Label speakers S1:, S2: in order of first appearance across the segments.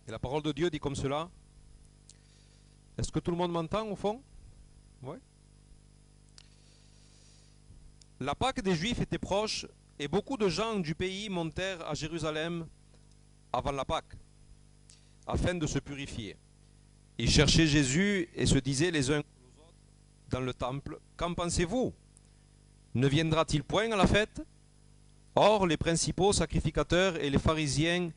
S1: Et la parole de Dieu dit comme cela. Est-ce que tout le monde m'entend au fond? Oui. La Pâque des Juifs était proche et beaucoup de gens du pays montèrent à Jérusalem avant la Pâque afin de se purifier. Ils cherchaient Jésus et se disaient les uns dans le temple, qu'en pensez-vous? Ne viendra-t-il point à la fête? Or, les principaux sacrificateurs et les pharisiens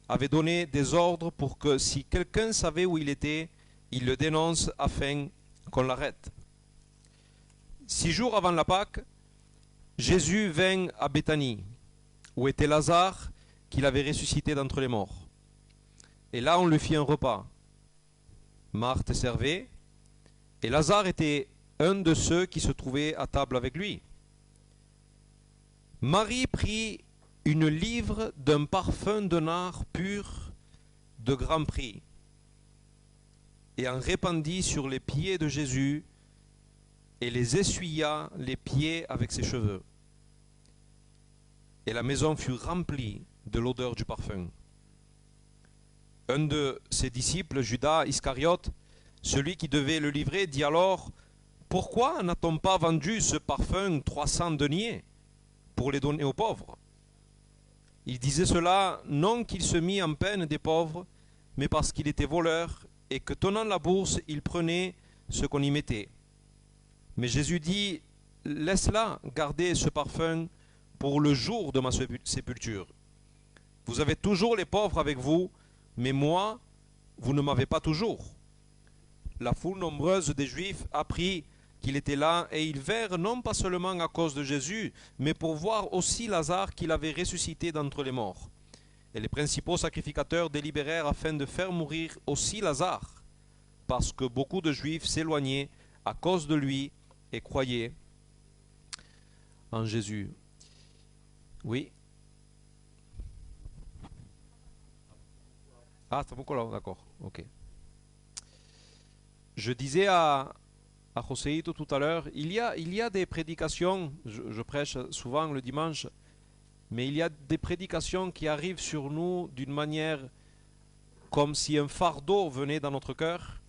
S1: avaient donné des ordres pour que si quelqu'un savait où il était, il le dénonce afin qu'on l'arrête. 6 jours avant la Pâque, Jésus vint à Béthanie, où était Lazare, qu'il avait ressuscité d'entre les morts. Et là, on lui fit un repas. Marthe servait, et Lazare était un de ceux qui se trouvaient à table avec lui. Marie prit une livre d'un parfum de nard pur de grand prix et en répandit sur les pieds de Jésus et les essuya les pieds avec ses cheveux. Et la maison fut remplie de l'odeur du parfum. Un de ses disciples, Judas Iscariote, celui qui devait le livrer, dit alors: pourquoi n'a-t-on pas vendu ce parfum 300 deniers pour les donner aux pauvres? Il disait cela non qu'il se mit en peine des pauvres, mais parce qu'il était voleur et que, tenant la bourse, il prenait ce qu'on y mettait. Mais Jésus dit: laisse-la garder ce parfum pour le jour de ma sépulture. Vous avez toujours les pauvres avec vous, mais moi, vous ne m'avez pas toujours. La foule nombreuse des Juifs apprit qu'il était là, et ils vinrent non pas seulement à cause de Jésus, mais pour voir aussi Lazare qu'il avait ressuscité d'entre les morts. Et les principaux sacrificateurs délibérèrent afin de faire mourir aussi Lazare, parce que beaucoup de Juifs s'éloignaient à cause de lui et croyaient en Jésus. Oui. Ah, c'est beaucoup là, d'accord, ok. Je disais à Joséito tout à l'heure, il y a des prédications, je prêche souvent le dimanche, mais il y a des prédications qui arrivent sur nous d'une manière comme si un fardeau venait dans notre cœur.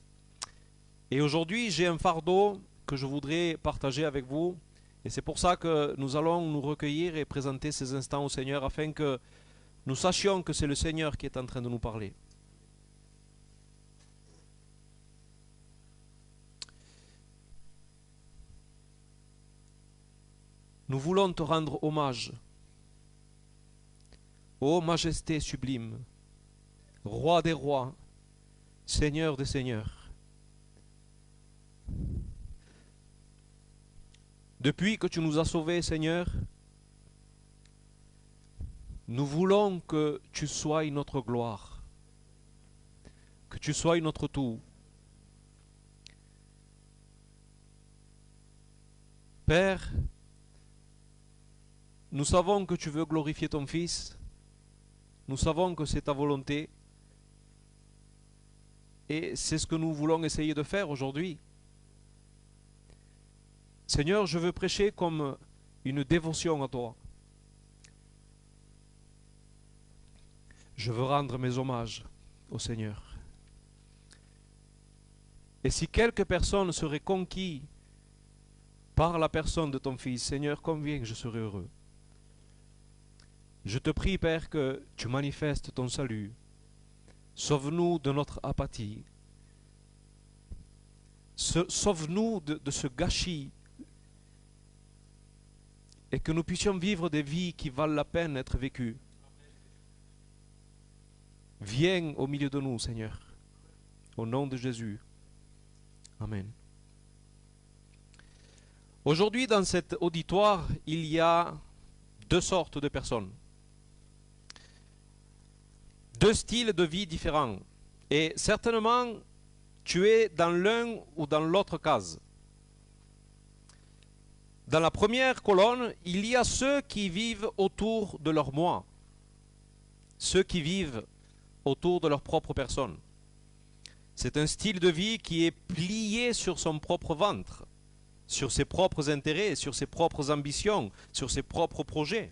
S1: Et aujourd'hui, j'ai un fardeau que je voudrais partager avec vous, et c'est pour ça que nous allons nous recueillir et présenter ces instants au Seigneur, afin que nous sachions que c'est le Seigneur qui est en train de nous parler. Nous voulons te rendre hommage, ô majesté sublime, roi des rois, seigneur des seigneurs. Depuis que tu nous as sauvés, Seigneur, nous voulons que tu sois notre gloire, que tu sois notre tout. Père, nous savons que tu veux glorifier ton Fils, nous savons que c'est ta volonté, et c'est ce que nous voulons essayer de faire aujourd'hui. Seigneur, je veux prêcher comme une dévotion à toi. Je veux rendre mes hommages au Seigneur. Et si quelques personnes seraient conquises par la personne de ton Fils, Seigneur, combien je serais heureux. Je te prie, Père, que tu manifestes ton salut. Sauve-nous de notre apathie. Sauve-nous de ce gâchis. Et que nous puissions vivre des vies qui valent la peine d'être vécues. Viens au milieu de nous, Seigneur. Au nom de Jésus. Amen. Aujourd'hui, dans cet auditoire, il y a deux sortes de personnes. Deux styles de vie différents. Et certainement, tu es dans l'un ou dans l'autre case. Dans la première colonne, il y a ceux qui vivent autour de leur moi. Ceux qui vivent autour de leur propre personne. C'est un style de vie qui est plié sur son propre ventre, sur ses propres intérêts, sur ses propres ambitions, sur ses propres projets.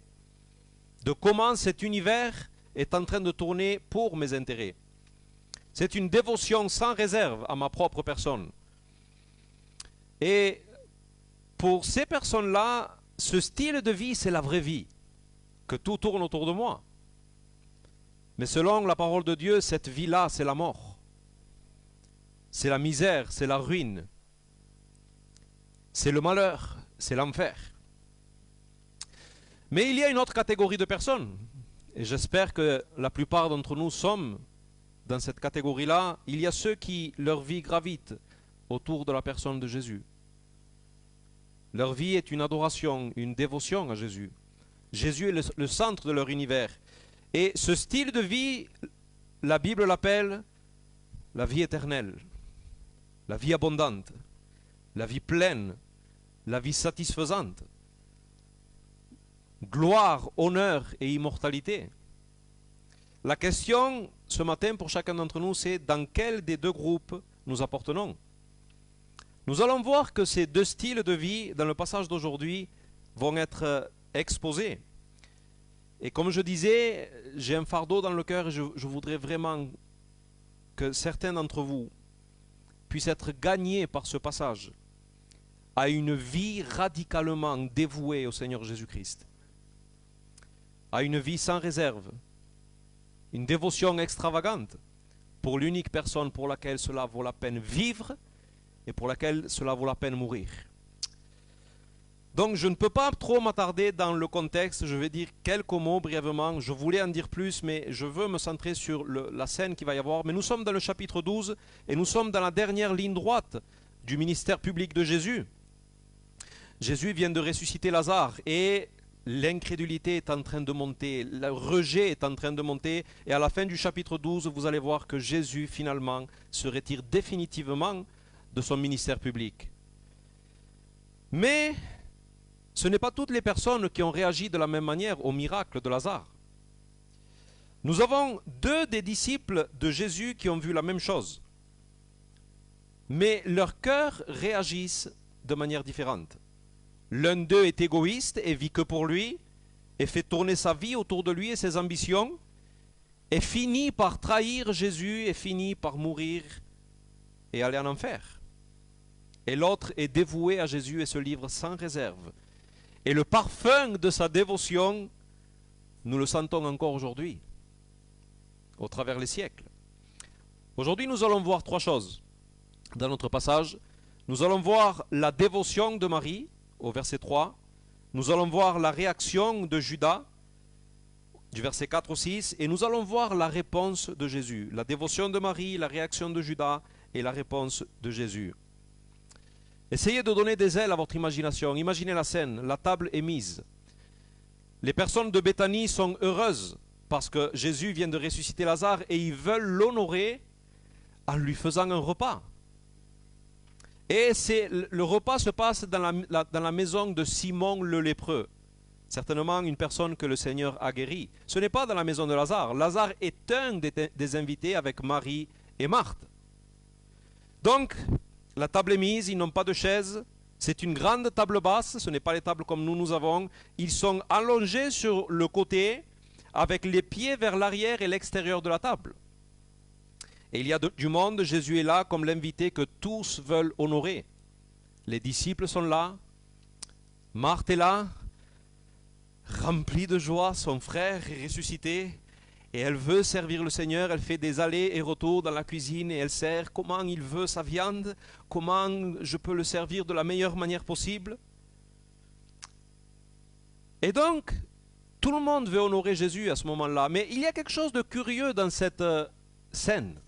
S1: De comment cet univers est en train de tourner pour mes intérêts. C'est une dévotion sans réserve à ma propre personne. Et pour ces personnes-là, ce style de vie, c'est la vraie vie, que tout tourne autour de moi. Mais selon la parole de Dieu, cette vie-là, c'est la mort. C'est la misère, c'est la ruine. C'est le malheur, c'est l'enfer. Mais il y a une autre catégorie de personnes, et j'espère que la plupart d'entre nous sommes dans cette catégorie-là. Il y a ceux qui, leur vie gravite autour de la personne de Jésus. Leur vie est une adoration, une dévotion à Jésus. Jésus est le centre de leur univers. Et ce style de vie, la Bible l'appelle la vie éternelle, la vie abondante, la vie pleine, la vie satisfaisante. Gloire, honneur et immortalité. La question ce matin pour chacun d'entre nous, c'est dans quel des deux groupes nous appartenons. Nous allons voir que ces deux styles de vie, dans le passage d'aujourd'hui, vont être exposés. Et comme je disais, j'ai un fardeau dans le cœur et je voudrais vraiment que certains d'entre vous puissent être gagnés par ce passage à une vie radicalement dévouée au Seigneur Jésus-Christ, à une vie sans réserve, une dévotion extravagante pour l'unique personne pour laquelle cela vaut la peine vivre et pour laquelle cela vaut la peine mourir. Donc je ne peux pas trop m'attarder dans le contexte, je vais dire quelques mots brièvement, je voulais en dire plus mais je veux me centrer sur la scène qu'il va y avoir. Mais nous sommes dans le chapitre 12 et nous sommes dans la dernière ligne droite du ministère public de Jésus. Jésus vient de ressusciter Lazare et l'incrédulité est en train de monter, le rejet est en train de monter et à la fin du chapitre 12 vous allez voir que Jésus finalement se retire définitivement de son ministère public. Mais ce n'est pas toutes les personnes qui ont réagi de la même manière au miracle de Lazare. Nous avons deux des disciples de Jésus qui ont vu la même chose. Mais leurs cœurs réagissent de manière différente. L'un d'eux est égoïste et vit que pour lui, et fait tourner sa vie autour de lui et ses ambitions, et finit par trahir Jésus et finit par mourir et aller en enfer. Et l'autre est dévoué à Jésus et se livre sans réserve. Et le parfum de sa dévotion, nous le sentons encore aujourd'hui, au travers les siècles. Aujourd'hui, nous allons voir trois choses dans notre passage. Nous allons voir la dévotion de Marie, au verset 3. Nous allons voir la réaction de Judas, du verset 4 au 6. Et nous allons voir la réponse de Jésus. La dévotion de Marie, la réaction de Judas et la réponse de Jésus. Essayez de donner des ailes à votre imagination. Imaginez la scène, la table est mise. Les personnes de Béthanie sont heureuses parce que Jésus vient de ressusciter Lazare et ils veulent l'honorer en lui faisant un repas. Et le repas se passe dans la maison de Simon le lépreux. Certainement une personne que le Seigneur a guérie. Ce n'est pas dans la maison de Lazare. Lazare est un des invités avec Marie et Marthe. Donc, la table est mise, ils n'ont pas de chaise. C'est une grande table basse, ce n'est pas les tables comme nous avons. Ils sont allongés sur le côté, avec les pieds vers l'arrière et l'extérieur de la table. Et il y a du monde, Jésus est là comme l'invité que tous veulent honorer. Les disciples sont là, Marthe est là, remplie de joie, son frère est ressuscité, et elle veut servir le Seigneur, elle fait des allers et retours dans la cuisine, et elle sert comment il veut sa viande, comment je peux le servir de la meilleure manière possible. Et donc, tout le monde veut honorer Jésus à ce moment-là, mais il y a quelque chose de curieux dans cette scène.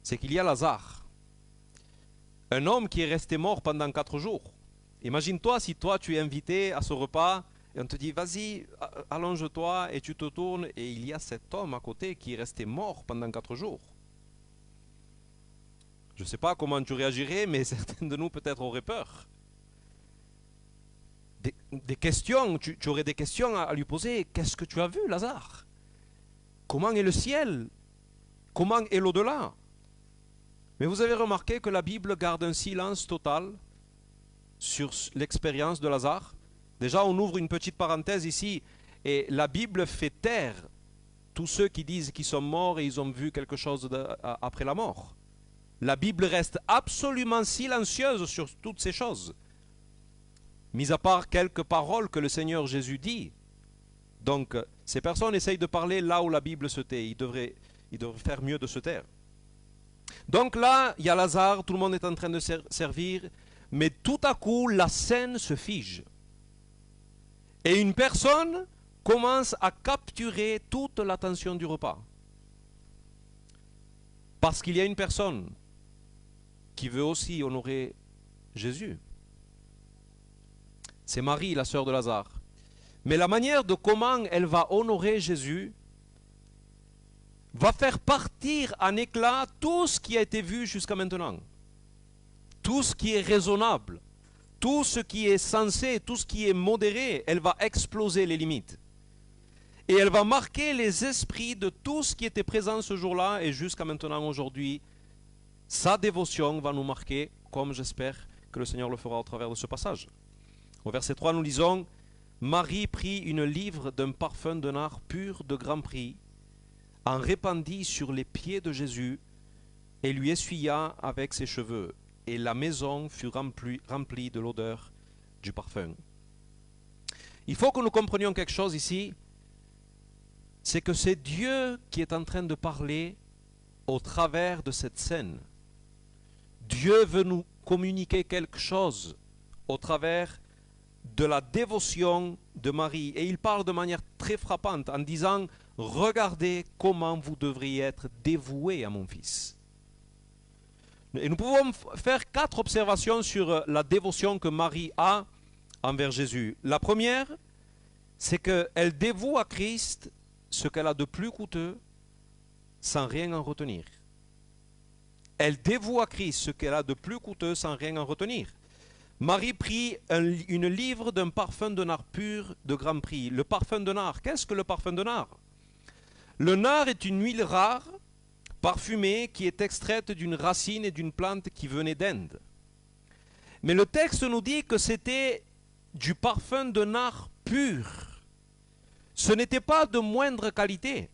S1: C'est qu'il y a Lazare, un homme qui est resté mort pendant 4 jours. Imagine-toi si toi tu es invité à ce repas et on te dit vas-y, allonge-toi et tu te tournes et il y a cet homme à côté qui est resté mort pendant 4 jours. Je ne sais pas comment tu réagirais, mais certains de nous peut-être auraient peur. Des questions, tu aurais des questions à lui poser. Qu'est-ce que tu as vu, Lazare? Comment est le ciel? Comment est l'au-delà? Mais vous avez remarqué que la Bible garde un silence total sur l'expérience de Lazare. Déjà, on ouvre une petite parenthèse ici, et la Bible fait taire tous ceux qui disent qu'ils sont morts et ils ont vu quelque chose après la mort. La Bible reste absolument silencieuse sur toutes ces choses, mis à part quelques paroles que le Seigneur Jésus dit. Donc, ces personnes essayent de parler là où la Bible se tait. Ils devraient faire mieux de se taire. Donc là, il y a Lazare, tout le monde est en train de servir, mais tout à coup, la scène se fige. Et une personne commence à capturer toute l'attention du repas. Parce qu'il y a une personne qui veut aussi honorer Jésus. C'est Marie, la sœur de Lazare. Mais la manière de comment elle va honorer Jésus va faire partir en éclats tout ce qui a été vu jusqu'à maintenant. Tout ce qui est raisonnable, tout ce qui est sensé, tout ce qui est modéré, elle va exploser les limites. Et elle va marquer les esprits de tout ce qui était présent ce jour-là et jusqu'à maintenant aujourd'hui. Sa dévotion va nous marquer, comme j'espère que le Seigneur le fera au travers de ce passage. Au verset 3, nous lisons « Marie prit une livre d'un parfum de nard pur de grand prix, en répandit sur les pieds de Jésus et lui essuya avec ses cheveux. Et la maison fut remplie de l'odeur du parfum. » Il faut que nous comprenions quelque chose ici, c'est que c'est Dieu qui est en train de parler au travers de cette scène. Dieu veut nous communiquer quelque chose au travers de la dévotion de Marie. Et il parle de manière très frappante en disant « Regardez comment vous devriez être dévoués à mon Fils ». Et nous pouvons faire 4 observations sur la dévotion que Marie a envers Jésus. La première, c'est qu'elle dévoue à Christ ce qu'elle a de plus coûteux sans rien en retenir. Elle dévoue à Christ ce qu'elle a de plus coûteux sans rien en retenir. Marie prit une livre d'un parfum de nard pur de grand prix. Le parfum de nard, qu'est-ce que le parfum de nard? Le nard est une huile rare, parfumée, qui est extraite d'une racine et d'une plante qui venait d'Inde. Mais le texte nous dit que c'était du parfum de nard pur. Ce n'était pas de moindre qualité.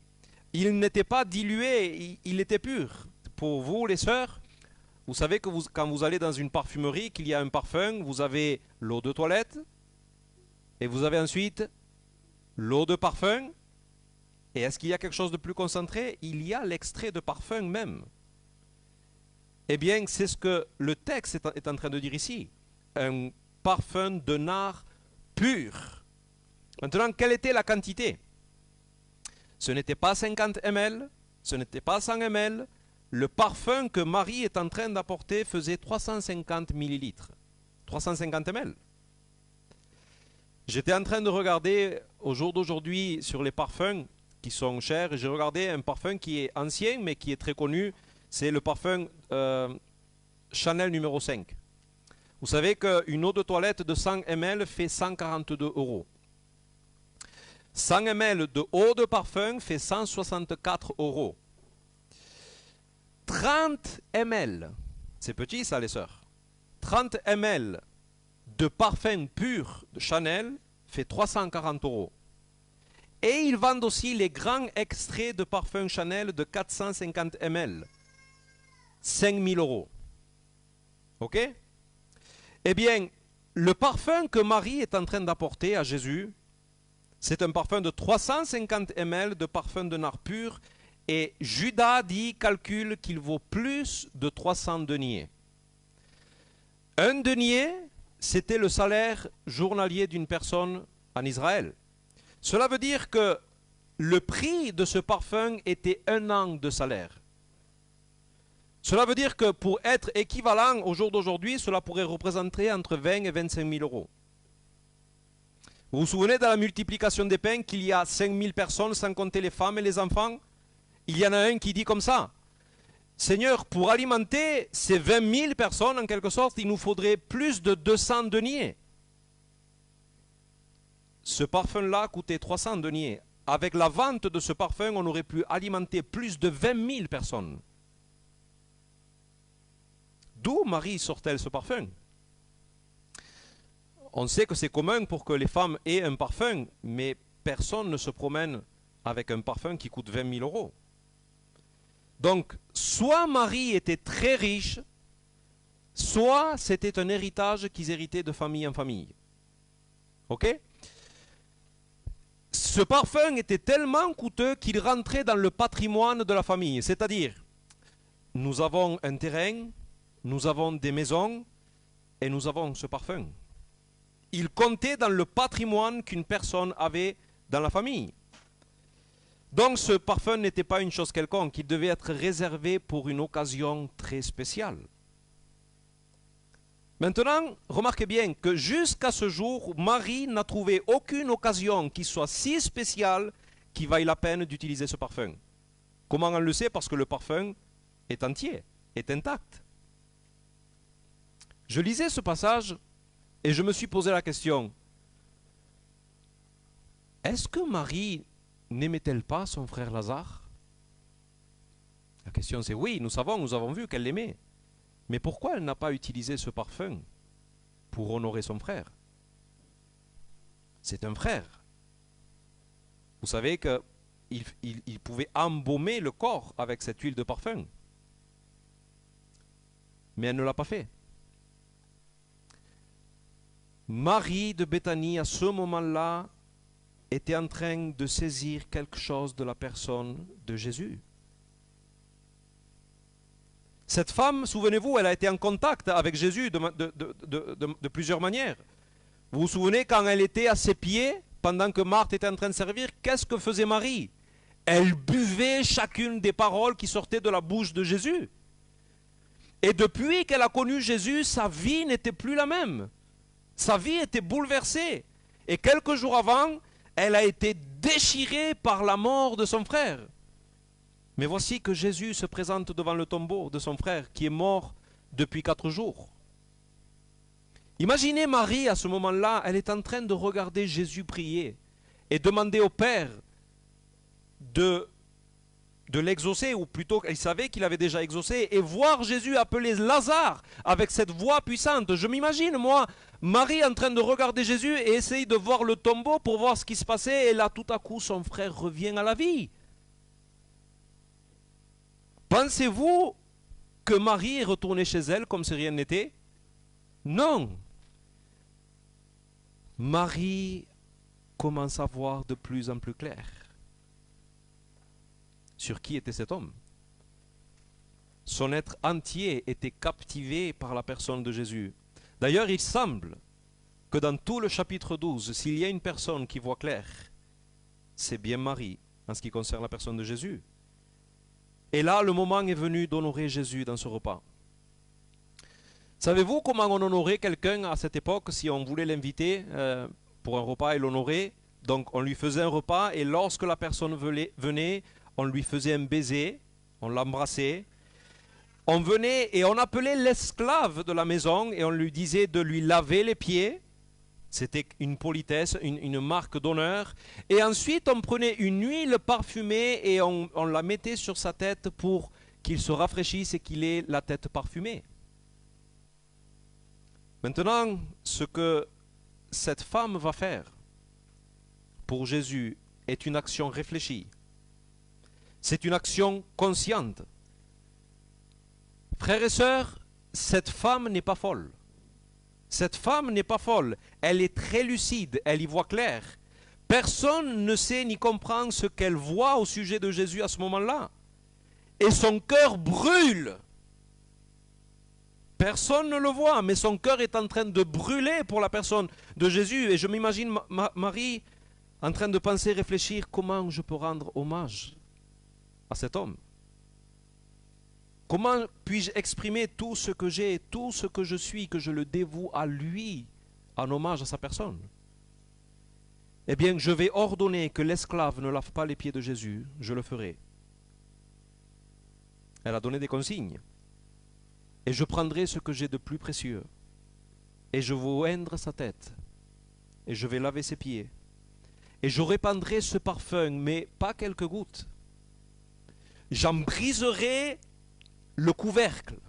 S1: Il n'était pas dilué, il était pur. Pour vous, les sœurs, vous savez que quand vous allez dans une parfumerie, qu'il y a un parfum, vous avez l'eau de toilette, et vous avez ensuite l'eau de parfum. Et est-ce qu'il y a quelque chose de plus concentré? Il y a l'extrait de parfum même. Eh bien, c'est ce que le texte est en train de dire ici. Un parfum de nard pur. Maintenant, quelle était la quantité? Ce n'était pas 50 ml, ce n'était pas 100 ml. Le parfum que Marie est en train d'apporter faisait 350 millilitres. 350 ml. J'étais en train de regarder au jour d'aujourd'hui sur les parfums qui sont chers. J'ai regardé un parfum qui est ancien mais qui est très connu. C'est le parfum Chanel numéro 5. Vous savez qu'une eau de toilette de 100 ml fait 142 €. 100 ml de eau de parfum fait 164 €. 30 ml, c'est petit ça les sœurs, 30 ml de parfum pur de Chanel fait 340 €. Et ils vendent aussi les grands extraits de parfum Chanel de 450 ml, 5000 €. Ok? Eh bien, le parfum que Marie est en train d'apporter à Jésus, c'est un parfum de 350 ml de parfum de nard pur. Et Judas calcule qu'il vaut plus de 300 deniers. Un denier, c'était le salaire journalier d'une personne en Israël. Cela veut dire que le prix de ce parfum était 1 an de salaire. Cela veut dire que pour être équivalent au jour d'aujourd'hui, cela pourrait représenter entre 20 et 25 000 €. Vous vous souvenez de la multiplication des pains qu'il y a 5000 personnes sans compter les femmes et les enfants? Il y en a un qui dit comme ça: Seigneur, pour alimenter ces 20 000 personnes, en quelque sorte, il nous faudrait plus de 200 deniers. Ce parfum-là coûtait 300 deniers. Avec la vente de ce parfum, on aurait pu alimenter plus de 20 000 personnes. D'où Marie sort-elle ce parfum? On sait que c'est commun pour que les femmes aient un parfum, mais personne ne se promène avec un parfum qui coûte 20 000 euros. Donc, soit Marie était très riche, soit c'était un héritage qu'ils héritaient de famille en famille. Ok? Ce parfum était tellement coûteux qu'il rentrait dans le patrimoine de la famille. C'est-à-dire, nous avons un terrain, nous avons des maisons et nous avons ce parfum. Il comptait dans le patrimoine qu'une personne avait dans la famille. Donc ce parfum n'était pas une chose quelconque, il devait être réservé pour une occasion très spéciale. Maintenant, remarquez bien que jusqu'à ce jour, Marie n'a trouvé aucune occasion qui soit si spéciale qu'il vaille la peine d'utiliser ce parfum. Comment on le sait? Parce que le parfum est entier, est intact. Je lisais ce passage et je me suis posé la question, est-ce que Marie n'aimait-elle pas son frère Lazare? La question c'est oui, nous avons vu qu'elle l'aimait. Mais pourquoi elle n'a pas utilisé ce parfum pour honorer son frère? C'est un frère. Vous savez qu'il pouvait embaumer le corps avec cette huile de parfum. Mais elle ne l'a pas fait. Marie de Béthanie, à ce moment-là, était en train de saisir quelque chose de la personne de Jésus. Cette femme, souvenez-vous, elle a été en contact avec Jésus de plusieurs manières. Vous vous souvenez, quand elle était à ses pieds, pendant que Marthe était en train de servir, qu'est-ce que faisait Marie? Elle buvait chacune des paroles qui sortaient de la bouche de Jésus. Et depuis qu'elle a connu Jésus, sa vie n'était plus la même. Sa vie était bouleversée. Et quelques jours avant, elle a été déchirée par la mort de son frère. Mais voici que Jésus se présente devant le tombeau de son frère qui est mort depuis 4 jours. Imaginez Marie à ce moment-là, elle est en train de regarder Jésus prier et demander au Père de l'exaucer, ou plutôt elle savait qu'il avait déjà exaucé, et voir Jésus appeler Lazare avec cette voix puissante. Je m'imagine, moi, Marie en train de regarder Jésus et essayer de voir le tombeau pour voir ce qui se passait, et là tout à coup son frère revient à la vie. Pensez-vous que Marie est retournée chez elle comme si rien n'était? Non. Marie commence à voir de plus en plus clair sur qui était cet homme. Son être entier était captivé par la personne de Jésus. D'ailleurs, il semble que dans tout le chapitre 12, s'il y a une personne qui voit clair, c'est bien Marie en ce qui concerne la personne de Jésus. Et là, le moment est venu d'honorer Jésus dans ce repas. Savez-vous comment on honorait quelqu'un à cette époque si on voulait l'inviter pour un repas et l'honorer? Donc on lui faisait un repas et lorsque la personne venait, on lui faisait un baiser, on l'embrassait. On venait et on appelait l'esclave de la maison et on lui disait de lui laver les pieds. C'était une politesse, une marque d'honneur. Et ensuite, on prenait une huile parfumée et on la mettait sur sa tête pour qu'il se rafraîchisse et qu'il ait la tête parfumée. Maintenant, ce que cette femme va faire pour Jésus est une action réfléchie. C'est une action consciente. Frères et sœurs, cette femme n'est pas folle. Cette femme n'est pas folle, elle est très lucide, elle y voit clair. Personne ne sait ni comprend ce qu'elle voit au sujet de Jésus à ce moment-là. Et son cœur brûle. Personne ne le voit, mais son cœur est en train de brûler pour la personne de Jésus. Et je m'imagine Marie en train de penser, réfléchir, comment je peux rendre hommage à cet homme? Comment puis-je exprimer tout ce que j'ai, tout ce que je suis, que je le dévoue à lui, en hommage à sa personne? Eh bien, je vais ordonner que l'esclave ne lave pas les pieds de Jésus, je le ferai. Elle a donné des consignes. Et je prendrai ce que j'ai de plus précieux, et je vais oindre sa tête, et je vais laver ses pieds, et je répandrai ce parfum, mais pas quelques gouttes. J'en briserai le couvercle.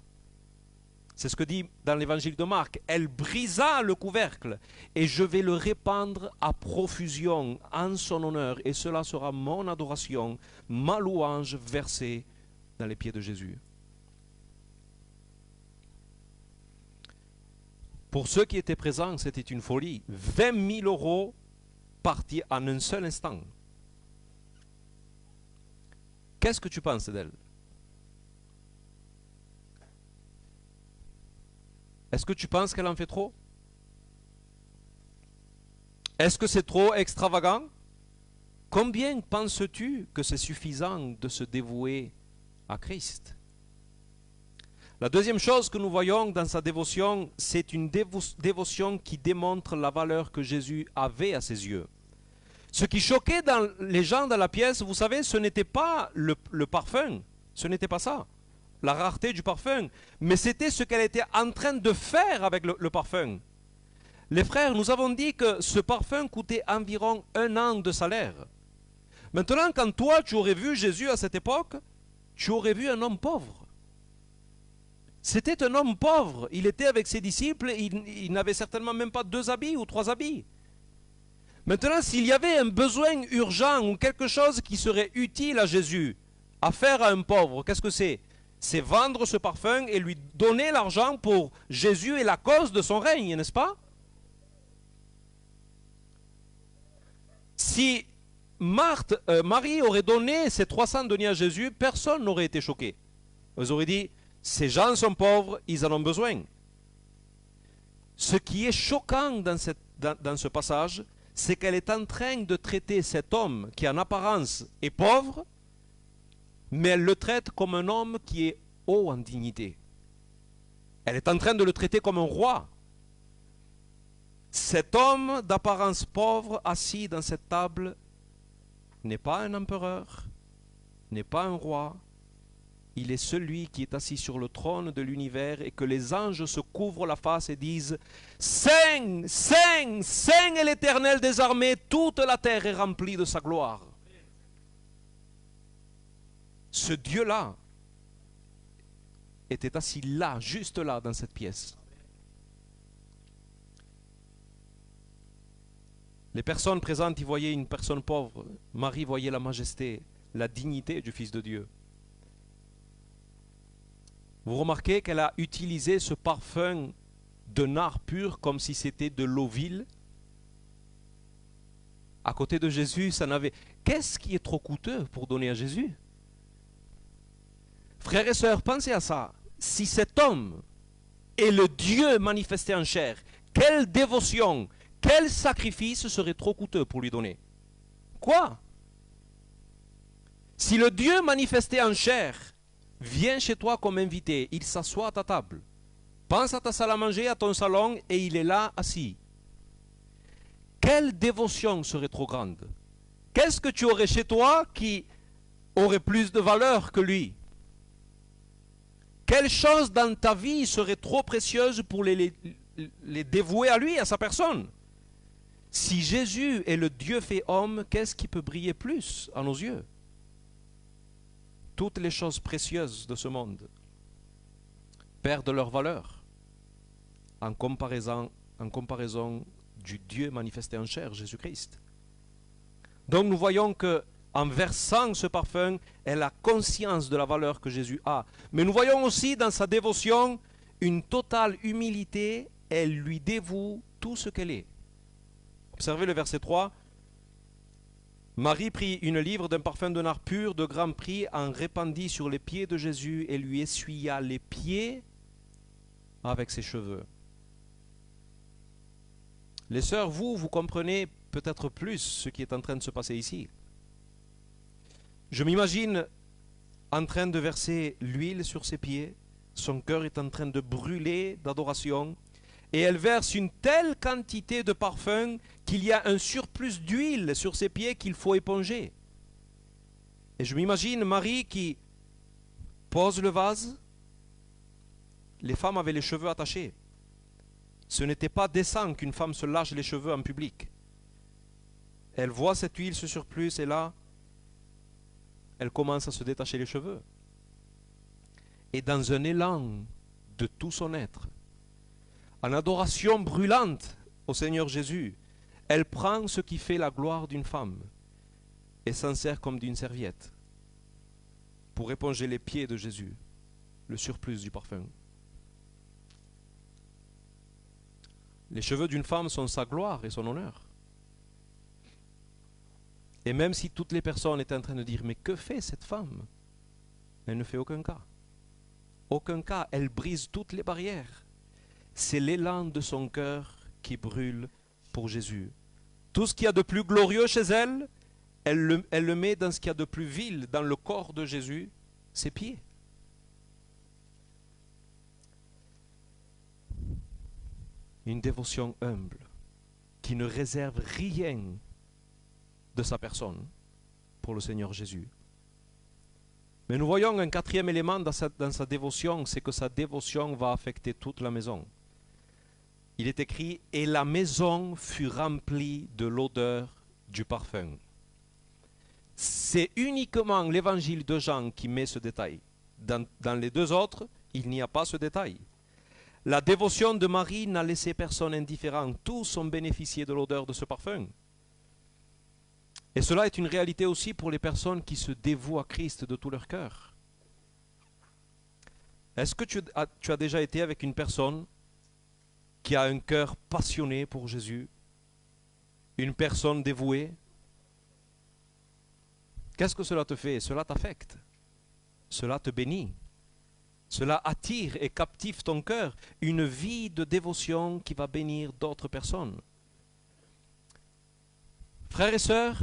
S1: C'est ce que dit dans l'évangile de Marc. Elle brisa le couvercle et je vais le répandre à profusion en son honneur. Et cela sera mon adoration, ma louange versée dans les pieds de Jésus. Pour ceux qui étaient présents, c'était une folie. 20 000 euros partis en un seul instant. Qu'est-ce que tu penses d'elle? Est-ce que tu penses qu'elle en fait trop? Est-ce que c'est trop extravagant? Combien penses-tu que c'est suffisant de se dévouer à Christ? La deuxième chose que nous voyons dans sa dévotion, c'est une dévotion qui démontre la valeur que Jésus avait à ses yeux. Ce qui choquait les gens dans la pièce, vous savez, ce n'était pas le parfum, ce n'était pas ça, la rareté du parfum, mais c'était ce qu'elle était en train de faire avec le parfum. Les frères, nous avons dit que ce parfum coûtait environ 1 an de salaire. Maintenant, quand toi, tu aurais vu Jésus à cette époque, tu aurais vu un homme pauvre. C'était un homme pauvre. Il était avec ses disciples, il n'avait certainement même pas 2 habits ou 3 habits. Maintenant, s'il y avait un besoin urgent ou quelque chose qui serait utile à Jésus, à faire à un pauvre, qu'est-ce que c'est? C'est vendre ce parfum et lui donner l'argent pour Jésus et la cause de son règne, n'est-ce pas? Si Marie aurait donné ces 300 deniers à Jésus, personne n'aurait été choqué. Ils auraient dit, ces gens sont pauvres, ils en ont besoin. Ce qui est choquant dans ce passage, c'est qu'elle est en train de traiter cet homme qui en apparence est pauvre, mais elle le traite comme un homme qui est haut en dignité. Elle est en train de le traiter comme un roi. Cet homme d'apparence pauvre assis dans cette table n'est pas un empereur, n'est pas un roi. Il est celui qui est assis sur le trône de l'univers et que les anges se couvrent la face et disent « Saint, Saint, Saint est l'Éternel des armées, toute la terre est remplie de sa gloire. » Ce Dieu-là était assis là, juste là, dans cette pièce. Les personnes présentes y voyaient une personne pauvre. Marie voyait la majesté, la dignité du Fils de Dieu. Vous remarquez qu'elle a utilisé ce parfum de nard pur comme si c'était de l'eau vile. À côté de Jésus, ça n'avait... Qu'est-ce qui est trop coûteux pour donner à Jésus? Frères et sœurs, pensez à ça. Si cet homme est le Dieu manifesté en chair, quelle dévotion, quel sacrifice serait trop coûteux pour lui donner? Quoi? Si le Dieu manifesté en chair vient chez toi comme invité, il s'assoit à ta table, pense à ta salle à manger, à ton salon, et il est là assis. Quelle dévotion serait trop grande? Qu'est-ce que tu aurais chez toi qui aurait plus de valeur que lui? Quelle chose dans ta vie serait trop précieuse pour les dévouer à lui, à sa personne? Si Jésus est le Dieu fait homme, qu'est-ce qui peut briller plus à nos yeux? Toutes les choses précieuses de ce monde perdent leur valeur en comparaison du Dieu manifesté en chair, Jésus-Christ. Donc nous voyons que en versant ce parfum, elle a conscience de la valeur que Jésus a. Mais nous voyons aussi dans sa dévotion une totale humilité. Elle lui dévoue tout ce qu'elle est. Observez le verset 3. Marie prit une livre d'un parfum de nard pur de grand prix, en répandit sur les pieds de Jésus et lui essuya les pieds avec ses cheveux. Les sœurs, vous comprenez peut-être plus ce qui est en train de se passer ici. Je m'imagine en train de verser l'huile sur ses pieds, son cœur est en train de brûler d'adoration, et elle verse une telle quantité de parfum qu'il y a un surplus d'huile sur ses pieds qu'il faut éponger. Et je m'imagine Marie qui pose le vase. Les femmes avaient les cheveux attachés. Ce n'était pas décent qu'une femme se lâche les cheveux en public. Elle voit cette huile, ce surplus, et là, elle commence à se détacher les cheveux. Et dans un élan de tout son être. En adoration brûlante au Seigneur Jésus, elle prend ce qui fait la gloire d'une femme et s'en sert comme d'une serviette pour éponger les pieds de Jésus, le surplus du parfum. Les cheveux d'une femme sont sa gloire et son honneur. Et même si toutes les personnes étaient en train de dire « Mais que fait cette femme ?» Elle ne fait aucun cas. Aucun cas, elle brise toutes les barrières. C'est l'élan de son cœur qui brûle pour Jésus. Tout ce qu'il y a de plus glorieux chez elle, elle le met dans ce qu'il y a de plus vil dans le corps de Jésus, ses pieds. Une dévotion humble qui ne réserve rien de sa personne pour le Seigneur Jésus. Mais nous voyons un quatrième élément dans sa dévotion, c'est que sa dévotion va affecter toute la maison. Il est écrit « Et la maison fut remplie de l'odeur du parfum ». C'est uniquement l'évangile de Jean qui met ce détail. Dans les deux autres, il n'y a pas ce détail. La dévotion de Marie n'a laissé personne indifférent. Tous ont bénéficié de l'odeur de ce parfum. Et cela est une réalité aussi pour les personnes qui se dévouent à Christ de tout leur cœur. Est-ce que tu as déjà été avec une personne qui a un cœur passionné pour Jésus? Une personne dévouée? Qu'est-ce que cela te fait? Cela t'affecte. Cela te bénit. Cela attire et captive ton cœur. Une vie de dévotion qui va bénir d'autres personnes. Frères et sœurs,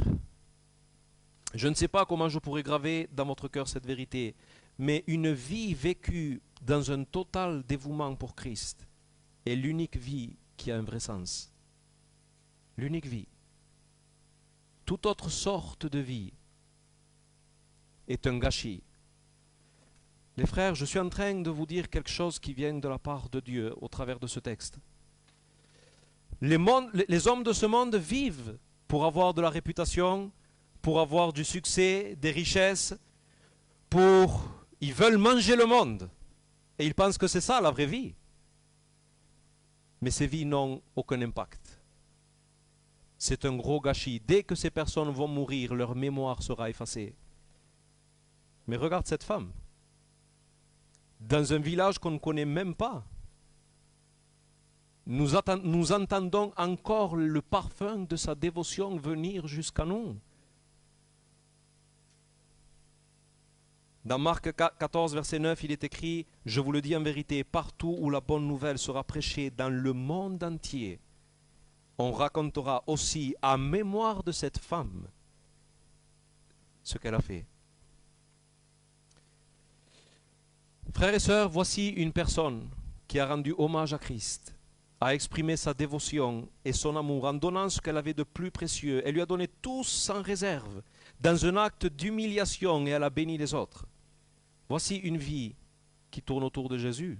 S1: je ne sais pas comment je pourrais graver dans votre cœur cette vérité, mais une vie vécue dans un total dévouement pour Christ est l'unique vie qui a un vrai sens. L'unique vie. Toute autre sorte de vie est un gâchis. Les frères, je suis en train de vous dire quelque chose qui vient de la part de Dieu au travers de ce texte. Les hommes de ce monde vivent pour avoir de la réputation, pour avoir du succès, des richesses, ils veulent manger le monde. Et ils pensent que c'est ça la vraie vie. Mais ces vies n'ont aucun impact. C'est un gros gâchis. Dès que ces personnes vont mourir, leur mémoire sera effacée. Mais regarde cette femme. Dans un village qu'on ne connaît même pas, nous entendons encore le parfum de sa dévotion venir jusqu'à nous. Dans Marc 14, verset 9, il est écrit « Je vous le dis en vérité, partout où la bonne nouvelle sera prêchée dans le monde entier, on racontera aussi à mémoire de cette femme ce qu'elle a fait. » Frères et sœurs, voici une personne qui a rendu hommage à Christ, a exprimé sa dévotion et son amour en donnant ce qu'elle avait de plus précieux. Elle lui a donné tout sans réserve, dans un acte d'humiliation, et elle a béni les autres. Voici une vie qui tourne autour de Jésus.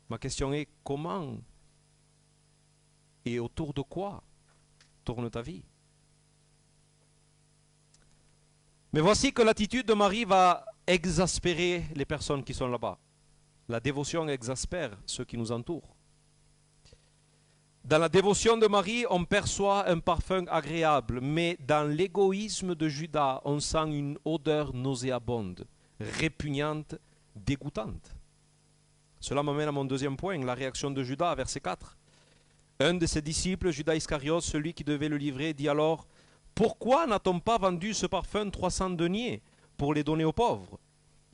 S1: Ma question est, comment et autour de quoi tourne ta vie? Mais voici que l'attitude de Marie va exaspérer les personnes qui sont là-bas. La dévotion exaspère ceux qui nous entourent. Dans la dévotion de Marie, on perçoit un parfum agréable, mais dans l'égoïsme de Judas, on sent une odeur nauséabonde, répugnante, dégoûtante. Cela m'amène à mon deuxième point, la réaction de Judas, verset 4. Un de ses disciples, Judas Iscariote, celui qui devait le livrer, dit alors « Pourquoi n'a-t-on pas vendu ce parfum 300 deniers pour les donner aux pauvres ?»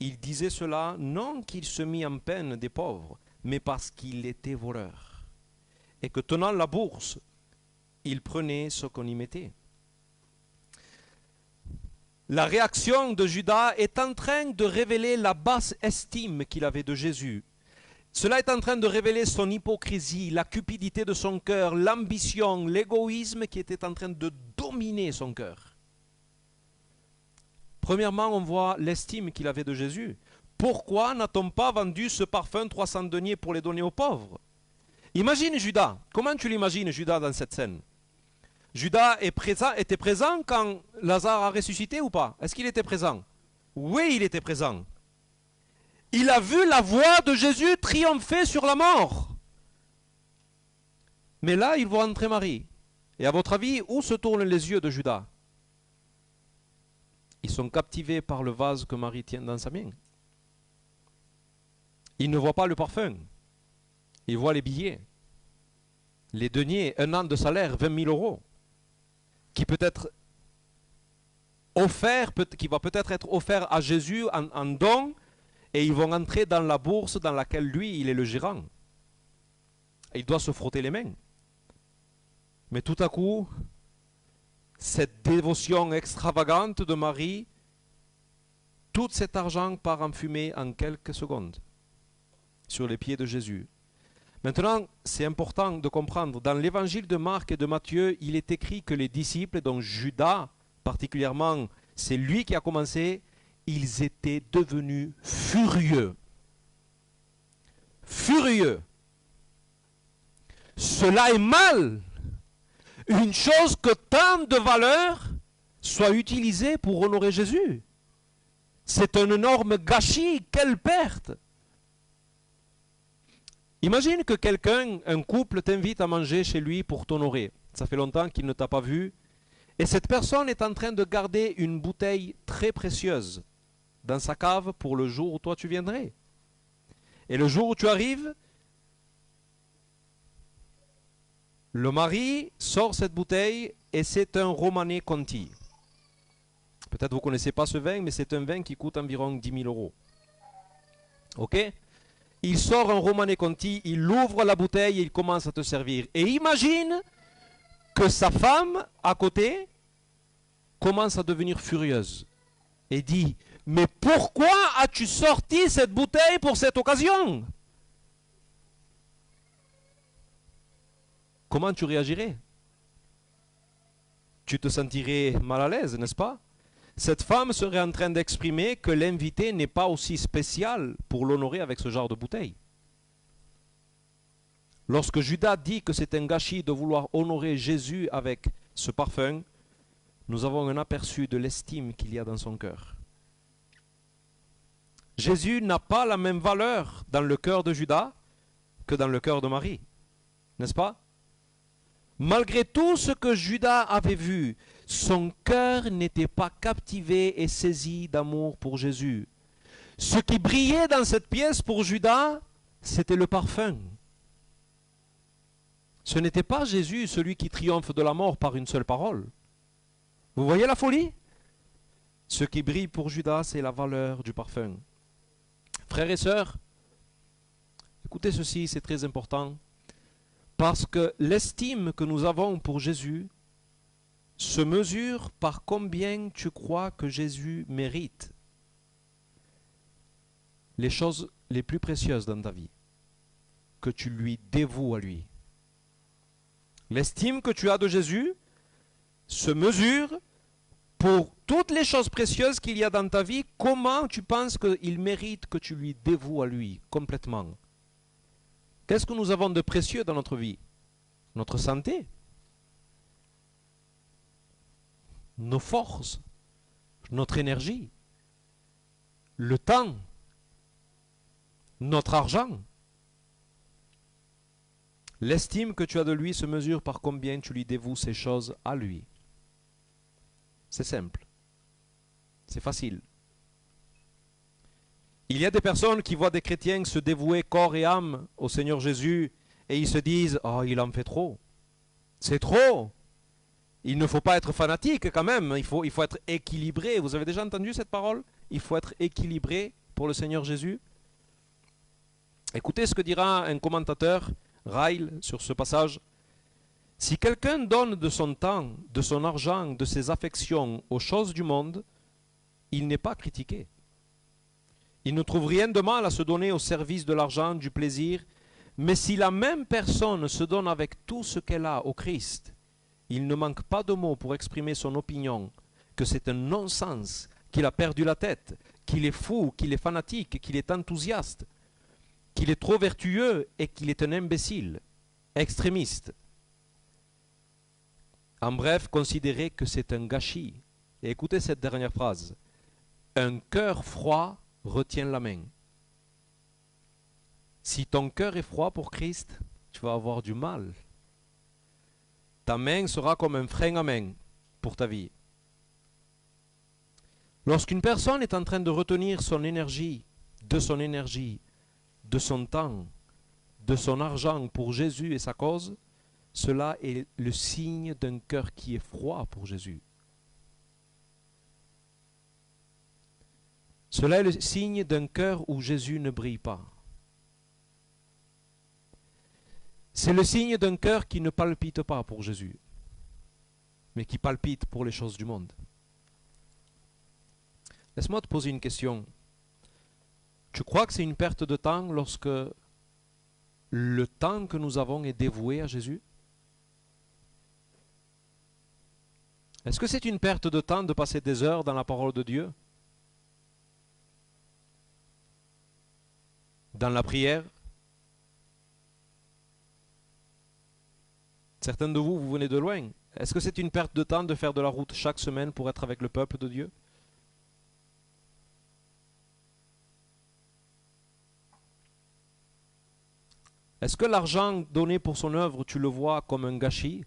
S1: Il disait cela non qu'il se mit en peine des pauvres, mais parce qu'il était voleur. Et que tenant la bourse, il prenait ce qu'on y mettait. La réaction de Judas est en train de révéler la basse estime qu'il avait de Jésus. Cela est en train de révéler son hypocrisie, la cupidité de son cœur, l'ambition, l'égoïsme qui était en train de dominer son cœur. Premièrement, on voit l'estime qu'il avait de Jésus. Pourquoi n'a-t-on pas vendu ce parfum 300 deniers pour les donner aux pauvres? Imagine Judas. Comment tu l'imagines, Judas, dans cette scène? Judas était présent quand Lazare a ressuscité ou pas? Est-ce qu'il était présent? Oui, il était présent. Il a vu la voix de Jésus triompher sur la mort. Mais là, il voit entrer Marie. Et à votre avis, où se tournent les yeux de Judas? Ils sont captivés par le vase que Marie tient dans sa main. Il ne voit pas le parfum. Il voit les billets. Les deniers, un an de salaire, 20 000 euros, qui peut être offert, qui va peut-être être offert à Jésus en don, et ils vont entrer dans la bourse dans laquelle lui, il est le gérant. Et il doit se frotter les mains. Mais tout à coup, cette dévotion extravagante de Marie, tout cet argent part en fumée en quelques secondes sur les pieds de Jésus. Maintenant, c'est important de comprendre, dans l'évangile de Marc et de Matthieu, il est écrit que les disciples, dont Judas particulièrement, c'est lui qui a commencé, ils étaient devenus furieux. Furieux. Cela est mal. Une chose que tant de valeur soit utilisée pour honorer Jésus. C'est un énorme gâchis, quelle perte! Imagine que quelqu'un, un couple, t'invite à manger chez lui pour t'honorer. Ça fait longtemps qu'il ne t'a pas vu. Et cette personne est en train de garder une bouteille très précieuse dans sa cave pour le jour où toi tu viendrais. Et le jour où tu arrives, le mari sort cette bouteille et c'est un Romanée Conti. Peut-être vous ne connaissez pas ce vin, mais c'est un vin qui coûte environ 10 000 euros. Ok? Il sort un Romanée Conti, il ouvre la bouteille et il commence à te servir. Et imagine que sa femme, à côté, commence à devenir furieuse. Et dit, mais pourquoi as-tu sorti cette bouteille pour cette occasion? Comment tu réagirais? Tu te sentirais mal à l'aise, n'est-ce pas? Cette femme serait en train d'exprimer que l'invité n'est pas aussi spécial pour l'honorer avec ce genre de bouteille. Lorsque Judas dit que c'est un gâchis de vouloir honorer Jésus avec ce parfum, nous avons un aperçu de l'estime qu'il y a dans son cœur. Jésus n'a pas la même valeur dans le cœur de Judas que dans le cœur de Marie, n'est-ce pas? Malgré tout ce que Judas avait vu, son cœur n'était pas captivé et saisi d'amour pour Jésus. Ce qui brillait dans cette pièce pour Judas, c'était le parfum. Ce n'était pas Jésus, celui qui triomphe de la mort par une seule parole. Vous voyez la folie? Ce qui brille pour Judas, c'est la valeur du parfum. Frères et sœurs, écoutez ceci, c'est très important. Parce que l'estime que nous avons pour Jésus se mesure par combien tu crois que Jésus mérite les choses les plus précieuses dans ta vie, que tu lui dévoues à lui. L'estime que tu as de Jésus se mesure pour toutes les choses précieuses qu'il y a dans ta vie, comment tu penses qu'il mérite que tu lui dévoues à lui complètement. Qu'est-ce que nous avons de précieux dans notre vie? Notre santé, nos forces, notre énergie, le temps, notre argent. L'estime que tu as de lui se mesure par combien tu lui dévoues ces choses à lui. C'est simple. C'est facile. Il y a des personnes qui voient des chrétiens se dévouer corps et âme au Seigneur Jésus et ils se disent « Oh, il en fait trop. C'est trop. Il ne faut pas être fanatique quand même. Il faut être équilibré. » Vous avez déjà entendu cette parole? Il faut être équilibré pour le Seigneur Jésus. Écoutez ce que dira un commentateur, Ryle, sur ce passage. Si quelqu'un donne de son temps, de son argent, de ses affections aux choses du monde, il n'est pas critiqué. Il ne trouve rien de mal à se donner au service de l'argent, du plaisir, mais si la même personne se donne avec tout ce qu'elle a au Christ, il ne manque pas de mots pour exprimer son opinion, que c'est un non-sens, qu'il a perdu la tête, qu'il est fou, qu'il est fanatique, qu'il est enthousiaste, qu'il est trop vertueux et qu'il est un imbécile, extrémiste. En bref, considérez que c'est un gâchis. Et écoutez cette dernière phrase. Un cœur froid retient la main. Si ton cœur est froid pour Christ, tu vas avoir du mal. Ta main sera comme un frein à main pour ta vie. Lorsqu'une personne est en train de retenir son énergie, de son temps, de son argent pour Jésus et sa cause, cela est le signe d'un cœur qui est froid pour Jésus. Cela est le signe d'un cœur où Jésus ne brille pas. C'est le signe d'un cœur qui ne palpite pas pour Jésus, mais qui palpite pour les choses du monde. Laisse-moi te poser une question. Tu crois que c'est une perte de temps lorsque le temps que nous avons est dévoué à Jésus? Est-ce que c'est une perte de temps de passer des heures dans la parole de Dieu? Dans la prière? Certains de vous, vous venez de loin. Est-ce que c'est une perte de temps de faire de la route chaque semaine pour être avec le peuple de Dieu? Est-ce que l'argent donné pour son œuvre, tu le vois comme un gâchis?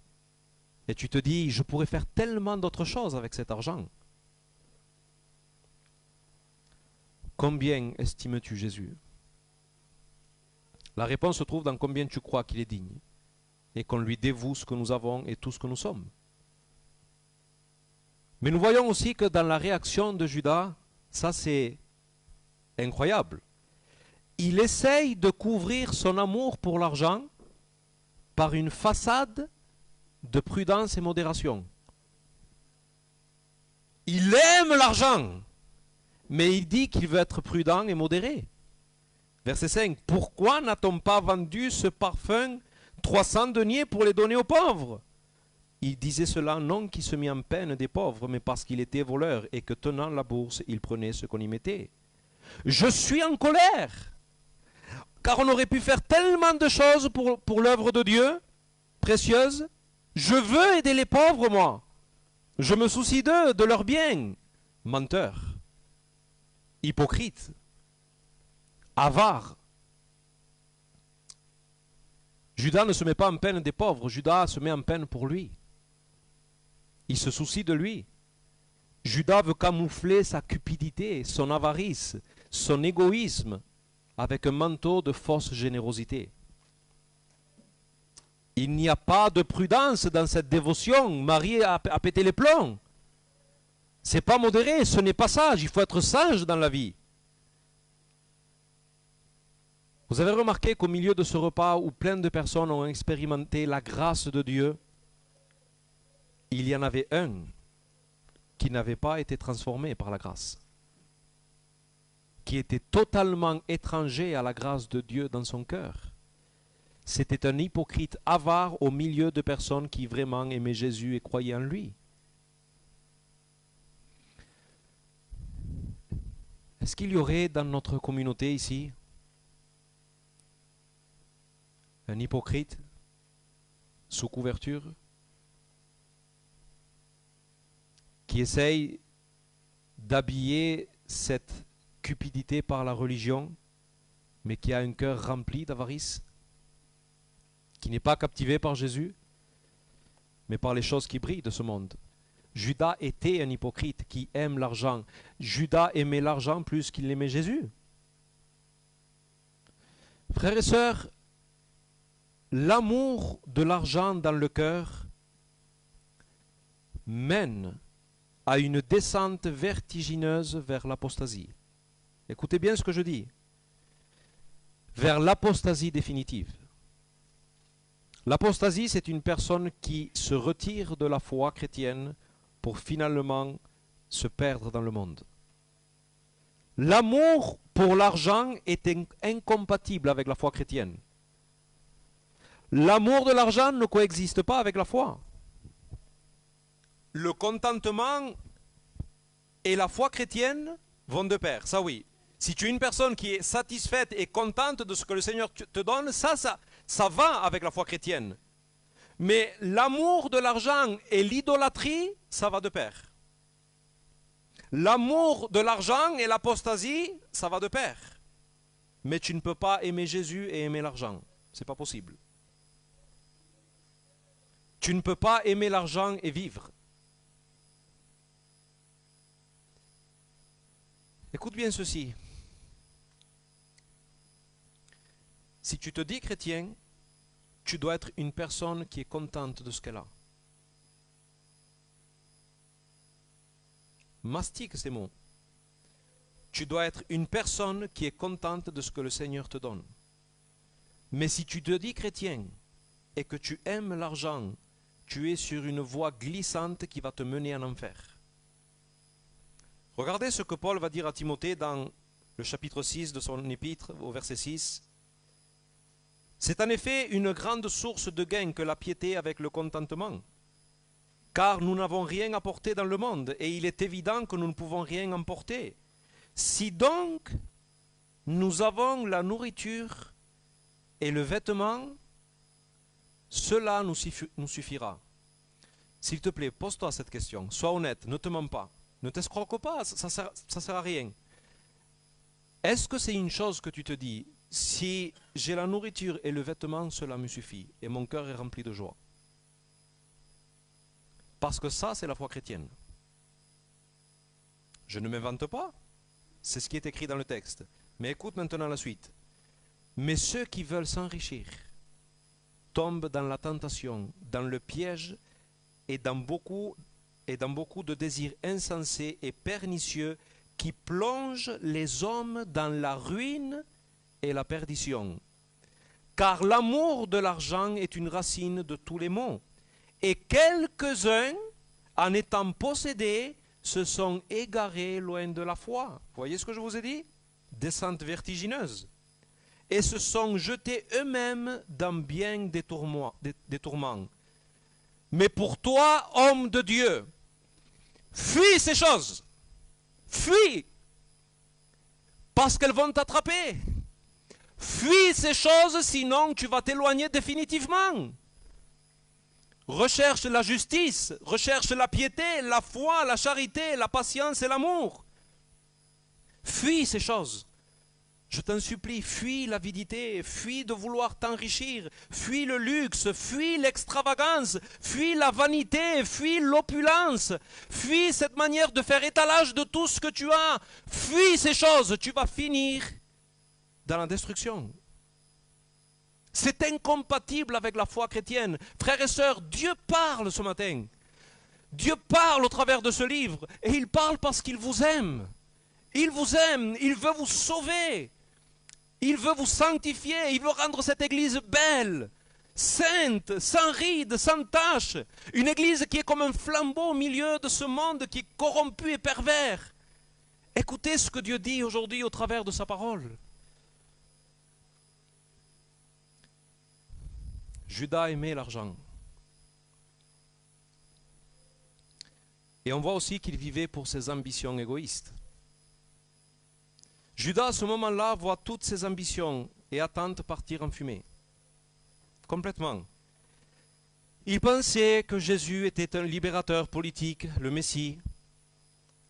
S1: Et tu te dis, je pourrais faire tellement d'autres choses avec cet argent. Combien estimes-tu Jésus? La réponse se trouve dans combien tu crois qu'il est digne et qu'on lui dévoue ce que nous avons et tout ce que nous sommes. Mais nous voyons aussi que dans la réaction de Judas, ça c'est incroyable. Il essaye de couvrir son amour pour l'argent par une façade de prudence et modération. Il aime l'argent, mais il dit qu'il veut être prudent et modéré. Verset 5. Pourquoi n'a-t-on pas vendu ce parfum 300 deniers pour les donner aux pauvres? Il disait cela non qu'il se mit en peine des pauvres, mais parce qu'il était voleur et que tenant la bourse, il prenait ce qu'on y mettait. Je suis en colère, car on aurait pu faire tellement de choses pour l'œuvre de Dieu, précieuse. Je veux aider les pauvres, moi. Je me soucie d'eux, de leurs biens. Menteur, hypocrite, avare. Judas ne se met pas en peine des pauvres, Judas se met en peine pour lui. Il se soucie de lui. Judas veut camoufler sa cupidité, son avarice, son égoïsme avec un manteau de fausse générosité. Il n'y a pas de prudence dans cette dévotion. Marie a pété les plombs. C'est pas modéré, ce n'est pas sage. Il faut être sage dans la vie. Vous avez remarqué qu'au milieu de ce repas où plein de personnes ont expérimenté la grâce de Dieu, il y en avait un qui n'avait pas été transformé par la grâce, qui était totalement étranger à la grâce de Dieu dans son cœur. C'était un hypocrite avare au milieu de personnes qui vraiment aimaient Jésus et croyaient en lui. Est-ce qu'il y aurait dans notre communauté ici un hypocrite sous couverture qui essaye d'habiller cette cupidité par la religion, mais qui a un cœur rempli d'avarice, qui n'est pas captivé par Jésus, mais par les choses qui brillent de ce monde? Judas était un hypocrite qui aime l'argent. Judas aimait l'argent plus qu'il aimait Jésus. Frères et sœurs, l'amour de l'argent dans le cœur mène à une descente vertigineuse vers l'apostasie. Écoutez bien ce que je dis. Vers l'apostasie définitive. L'apostasie, c'est une personne qui se retire de la foi chrétienne pour finalement se perdre dans le monde. L'amour pour l'argent est incompatible avec la foi chrétienne. L'amour de l'argent ne coexiste pas avec la foi. Le contentement et la foi chrétienne vont de pair, ça oui. Si tu es une personne qui est satisfaite et contente de ce que le Seigneur te donne, ça va avec la foi chrétienne. Mais l'amour de l'argent et l'idolâtrie, ça va de pair. L'amour de l'argent et l'apostasie, ça va de pair. mais tu ne peux pas aimer Jésus et aimer l'argent. C'est pas possible. Tu ne peux pas aimer l'argent et vivre. Écoute bien ceci. Si tu te dis chrétien, tu dois être une personne qui est contente de ce qu'elle a. Mastique ces mots. Tu dois être une personne qui est contente de ce que le Seigneur te donne. Mais si tu te dis chrétien et que tu aimes l'argent, tu es sur une voie glissante qui va te mener en enfer. Regardez ce que Paul va dire à Timothée dans le chapitre 6 de son épître, au verset 6. C'est en effet une grande source de gain que la piété avec le contentement. Car nous n'avons rien apporté dans le monde, et il est évident que nous ne pouvons rien emporter. Si donc nous avons la nourriture et le vêtement, cela nous suffira. S'il te plaît, pose-toi cette question. Sois honnête, ne te mens pas. Ne t'escroque pas, ça sert à rien. Est-ce que c'est une chose que tu te dis, si j'ai la nourriture et le vêtement, cela me suffit, et mon cœur est rempli de joie? Parce que ça, c'est la foi chrétienne. Je ne m'invente pas. C'est ce qui est écrit dans le texte. Mais écoute maintenant la suite. Mais ceux qui veulent s'enrichir tombent dans la tentation, dans le piège et dans beaucoup de désirs insensés et pernicieux qui plongent les hommes dans la ruine et la perdition. Car l'amour de l'argent est une racine de tous les maux. Et quelques-uns, en étant possédés, se sont égarés loin de la foi. Vous voyez ce que je vous ai dit? Descente vertigineuse. Et se sont jetés eux-mêmes dans bien des tourments. Mais pour toi, homme de Dieu, fuis ces choses. Fuis. Parce qu'elles vont t'attraper. Fuis ces choses, sinon tu vas t'éloigner définitivement. Recherche la justice, recherche la piété, la foi, la charité, la patience et l'amour. Fuis ces choses. Je t'en supplie, fuis l'avidité, fuis de vouloir t'enrichir, fuis le luxe, fuis l'extravagance, fuis la vanité, fuis l'opulence, fuis cette manière de faire étalage de tout ce que tu as. Fuis ces choses, tu vas finir dans la destruction. C'est incompatible avec la foi chrétienne. Frères et sœurs, Dieu parle ce matin. Dieu parle au travers de ce livre, et il parle parce qu'il vous aime. Il vous aime, il veut vous sauver. Il veut vous sanctifier, il veut rendre cette église belle, sainte, sans rides, sans tache. Une église qui est comme un flambeau au milieu de ce monde qui est corrompu et pervers. Écoutez ce que Dieu dit aujourd'hui au travers de sa parole. Judas aimait l'argent. Et on voit aussi qu'il vivait pour ses ambitions égoïstes. Judas, à ce moment-là, voit toutes ses ambitions et attentes partir en fumée. Complètement. Il pensait que Jésus était un libérateur politique, le Messie.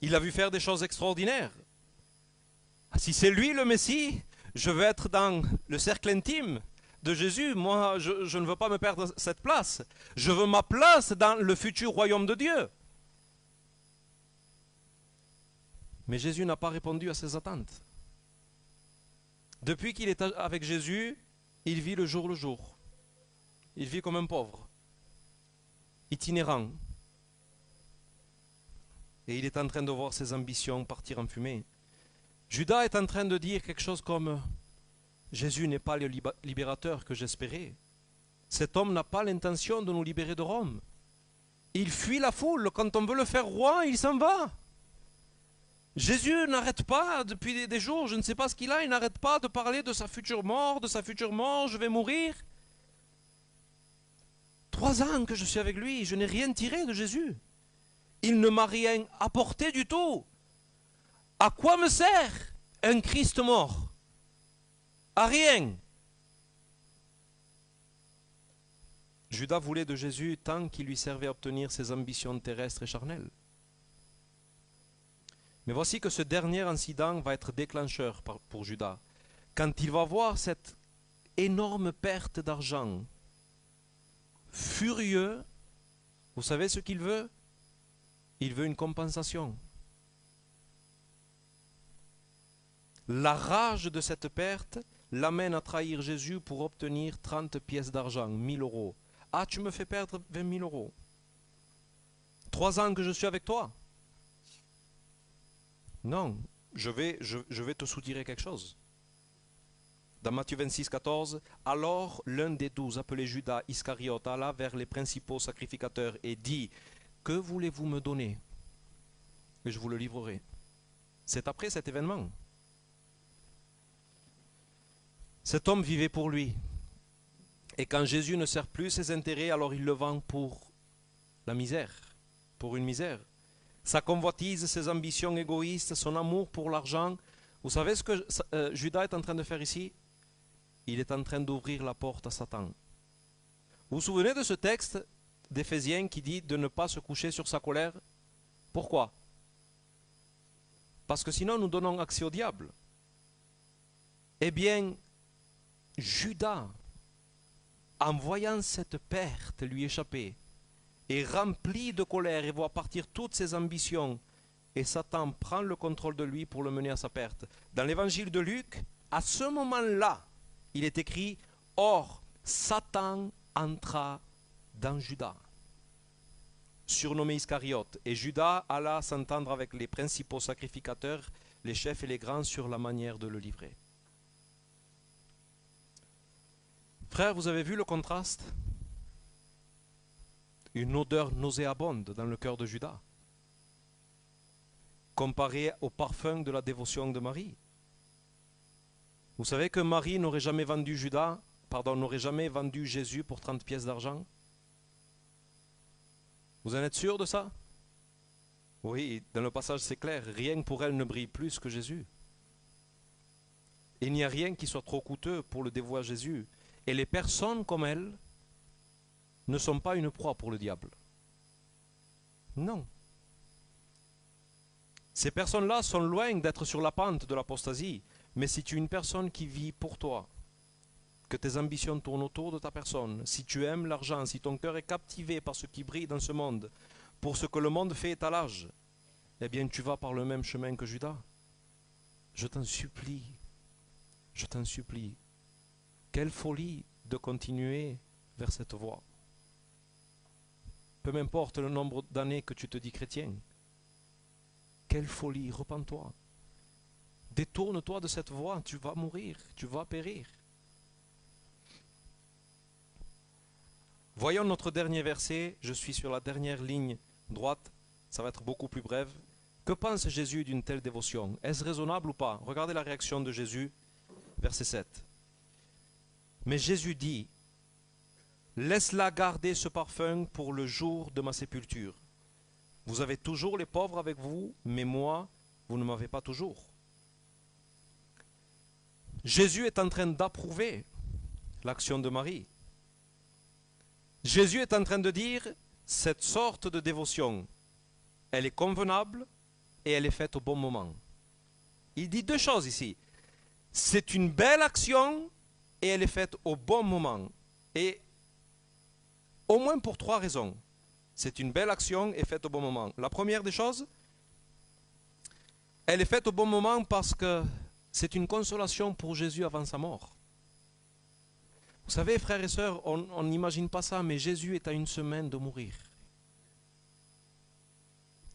S1: Il a vu faire des choses extraordinaires. Si c'est lui le Messie, je veux être dans le cercle intime de Jésus. Moi, je ne veux pas me perdre cette place. Je veux ma place dans le futur royaume de Dieu. Mais Jésus n'a pas répondu à ses attentes. Depuis qu'il est avec Jésus, il vit le jour. Il vit comme un pauvre, itinérant. Et il est en train de voir ses ambitions partir en fumée. Judas est en train de dire quelque chose comme « Jésus n'est pas le libérateur que j'espérais. Cet homme n'a pas l'intention de nous libérer de Rome. Il fuit la foule. Quand on veut le faire roi, il s'en va. » Jésus n'arrête pas depuis des jours, je ne sais pas ce qu'il a, il n'arrête pas de parler de sa future mort, je vais mourir. 3 ans que je suis avec lui, je n'ai rien tiré de Jésus. Il ne m'a rien apporté du tout. À quoi me sert un Christ mort? À rien. Judas voulait de Jésus tant qu'il lui servait à obtenir ses ambitions terrestres et charnelles. Mais voici que ce dernier incident va être déclencheur pour Judas. quand il va voir cette énorme perte d'argent, furieux, vous savez ce qu'il veut? Il veut une compensation. La rage de cette perte l'amène à trahir Jésus pour obtenir 30 pièces d'argent, 1000 euros. Ah, tu me fais perdre 20 000 euros. 3 ans que je suis avec toi. Non, je vais te soutirer quelque chose. Dans Matthieu 26, 14, alors l'un des 12, appelé Judas Iscariote, alla vers les principaux sacrificateurs et dit, que voulez-vous me donner? Et je vous le livrerai. C'est après cet événement. Cet homme vivait pour lui. Et quand Jésus ne sert plus ses intérêts, alors il le vend pour la misère, pour une misère. Sa convoitise, ses ambitions égoïstes, son amour pour l'argent. Vous savez ce que Judas est en train de faire ici? Il est en train d'ouvrir la porte à Satan. Vous vous souvenez de ce texte d'Éphésiens qui dit de ne pas se coucher sur sa colère? Pourquoi? Parce que sinon nous donnons accès au diable. Eh bien, Judas, en voyant cette perte lui échapper, est rempli de colère et voit partir toutes ses ambitions. Et Satan prend le contrôle de lui pour le mener à sa perte. Dans l'évangile de Luc, à ce moment-là, il est écrit « Or, Satan entra dans Judas » surnommé Iscariote. Et Judas alla s'entendre avec les principaux sacrificateurs, les chefs et les grands sur la manière de le livrer. Frères, vous avez vu le contraste? Une odeur nauséabonde dans le cœur de Judas, comparée au parfum de la dévotion de Marie. Vous savez que Marie n'aurait jamais vendu n'aurait jamais vendu Jésus pour 30 pièces d'argent? Vous en êtes sûr de ça? Oui, dans le passage c'est clair, rien pour elle ne brille plus que Jésus. Il n'y a rien qui soit trop coûteux pour le dévouer à Jésus. Et les personnes comme elle ne sont pas une proie pour le diable. Non. Ces personnes-là sont loin d'être sur la pente de l'apostasie. Mais si tu es une personne qui vit pour toi, que tes ambitions tournent autour de ta personne, si tu aimes l'argent, si ton cœur est captivé par ce qui brille dans ce monde, pour ce que le monde fait étalage, eh bien tu vas par le même chemin que Judas. Je t'en supplie, je t'en supplie. Quelle folie de continuer vers cette voie. Peu m'importe le nombre d'années que tu te dis chrétien. Quelle folie, repens-toi. Détourne-toi de cette voie, tu vas mourir, tu vas périr. Voyons notre dernier verset, je suis sur la dernière ligne droite, ça va être beaucoup plus bref. Que pense Jésus d'une telle dévotion? Est-ce raisonnable ou pas? Regardez la réaction de Jésus, verset 7. Mais Jésus dit, laisse-la garder ce parfum pour le jour de ma sépulture. Vous avez toujours les pauvres avec vous, mais moi, vous ne m'avez pas toujours. Jésus est en train d'approuver l'action de Marie. Jésus est en train de dire, cette sorte de dévotion, elle est convenable et elle est faite au bon moment. Il dit deux choses ici. C'est une belle action et elle est faite au bon moment. Et au moins pour 3 raisons. C'est une belle action et faite au bon moment. La première des choses, elle est faite au bon moment parce que c'est une consolation pour Jésus avant sa mort. Vous savez, frères et sœurs, on n'imagine pas ça, mais Jésus est à 1 semaine de mourir.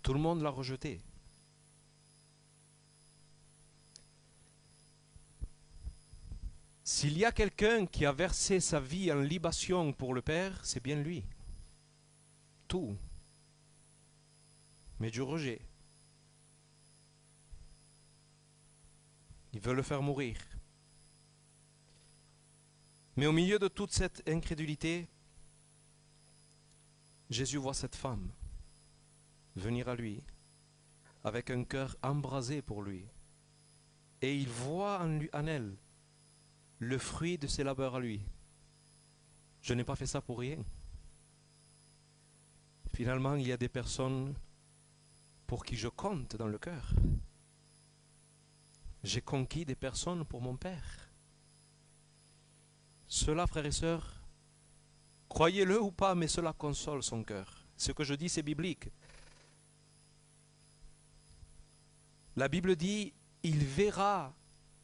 S1: Tout le monde l'a rejeté. S'il y a quelqu'un qui a versé sa vie en libation pour le Père, c'est bien lui. Tout. Mais du rejet. Il veut le faire mourir. Mais au milieu de toute cette incrédulité, Jésus voit cette femme venir à lui avec un cœur embrasé pour lui. Et il voit en elle le fruit de ses labeurs à lui. Je n'ai pas fait ça pour rien. Finalement, il y a des personnes pour qui je compte dans le cœur. J'ai conquis des personnes pour mon Père. Cela, frères et sœurs, croyez-le ou pas, mais cela console son cœur. Ce que je dis, c'est biblique. La Bible dit, il verra